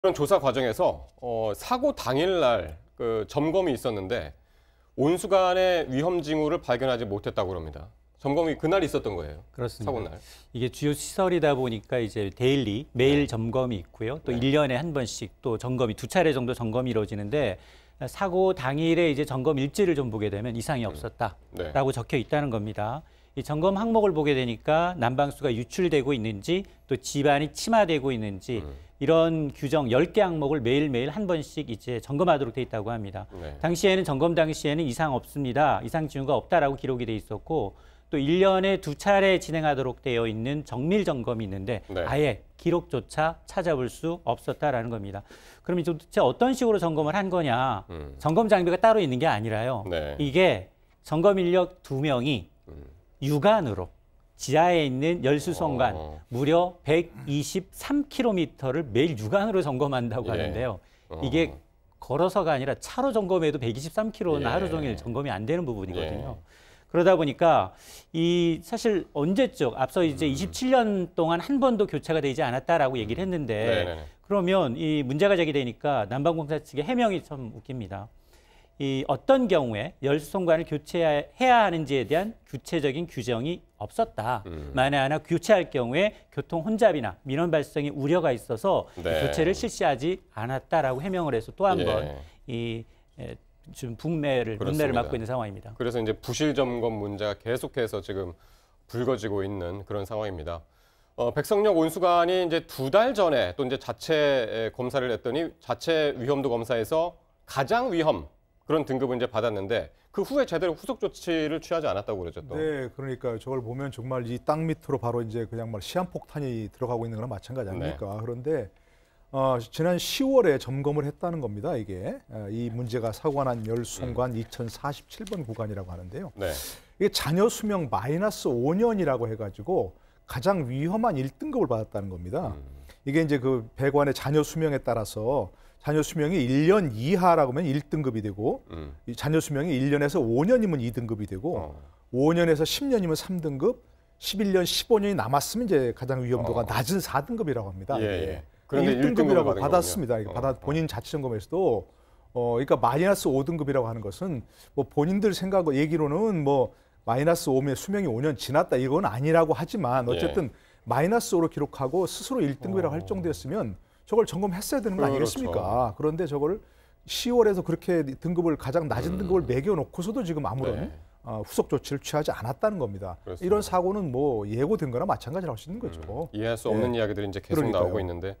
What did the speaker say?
그런 조사 과정에서 사고 당일날 그 점검이 있었는데 온수관의 위험 징후를 발견하지 못했다고 합니다. 점검이 그날 있었던 거예요. 그렇습니다. 사고 날. 이게 주요 시설이다 보니까 이제 데일리 매일 점검이 있고요. 또 1년에 한 번씩 또 점검이 2차례 정도 점검이 이루어지는데 사고 당일에 이제 점검 일지를 좀 보게 되면 이상이 없었다라고 적혀 있다는 겁니다. 이 점검 항목을 보게 되니까 난방수가 유출되고 있는지 또 집안이 침하되고 있는지 이런 규정 10개 항목을 매일매일 한 번씩 이제 점검하도록 돼 있다고 합니다. 당시에는 점검 당시에는 이상 없습니다. 이상 징후가 없다라고 기록이 돼 있었고 또 1년에 2차례 진행하도록 되어 있는 정밀 점검이 있는데 아예 기록조차 찾아볼 수 없었다라는 겁니다. 그럼 도대체 어떤 식으로 점검을 한 거냐? 점검 장비가 따로 있는 게 아니라요. 이게 점검 인력 2명이 육안으로 지하에 있는 열수송관 무려 123km를 매일 육안으로 점검한다고 하는데요. 이게 걸어서가 아니라 차로 점검해도 123km는 하루 종일 점검이 안 되는 부분이거든요. 그러다 보니까 사실 언제적 앞서 이제 27년 동안 한 번도 교체가 되지 않았다라고 얘기를 했는데 그러면 이 문제가 제기되니까 난방공사 측의 해명이 참 웃깁니다. 이 어떤 경우에 열수송관을 교체해야 하는지에 대한 구체적인 규정이 없었다. 만에 하나 교체할 경우에 교통 혼잡이나 민원 발생의 우려가 있어서 교체를 실시하지 않았다라고 해명을 해서 또 한 번 지금 문매를 맞고 있는 상황입니다. 그래서 이제 부실 점검 문제가 계속해서 지금 불거지고 있는 그런 상황입니다. 백석역 온수관이 이제 2달 전에 또 이제 자체 검사를 했더니 자체 위험도 검사에서 가장 위험 그런 등급을 이제 받았는데 그 후에 제대로 후속 조치를 취하지 않았다고 그러죠. 또. 네, 그러니까 저걸 보면 정말 이 땅 밑으로 바로 이제 그냥 시한폭탄이 들어가고 있는 거랑 마찬가지 아닙니까? 그런데 지난 10월에 점검을 했다는 겁니다. 이게 이 문제가 사고가 난 열수송관 2047번 구간이라고 하는데요. 이게 잔여 수명 마이너스 5년이라고 해가지고 가장 위험한 1등급을 받았다는 겁니다. 이게 이제 그 배관의 잔여 수명에 따라서 잔여 수명이 1년 이하라고 하면 1등급이 되고 이 잔여 수명이 1년에서 5년이면 2등급이 되고 5년에서 10년이면 3등급, 11년, 15년이 남았으면 이제 가장 위험도가 낮은 4등급이라고 합니다. 그런데 1등급이라고 받았습니다. 본인 자체 점검에서도 그러니까 마이너스 5등급이라고 하는 것은 뭐 본인들 생각 얘기로는 뭐 마이너스 5면 수명이 5년 지났다 이건 아니라고 하지만 어쨌든 마이너스 5로 기록하고 스스로 1등급이라고 할 정도였으면 저걸 점검했어야 되는 거 아니겠습니까? 그런데 저걸 10월에서 그렇게 등급을 가장 낮은 등급을 매겨놓고서도 지금 아무런 후속 조치를 취하지 않았다는 겁니다. 이런 사고는 뭐 예고된 거나 마찬가지라고 할 수 있는 거죠. 이해할 수 없는 이야기들이 이제 계속 나오고 있는데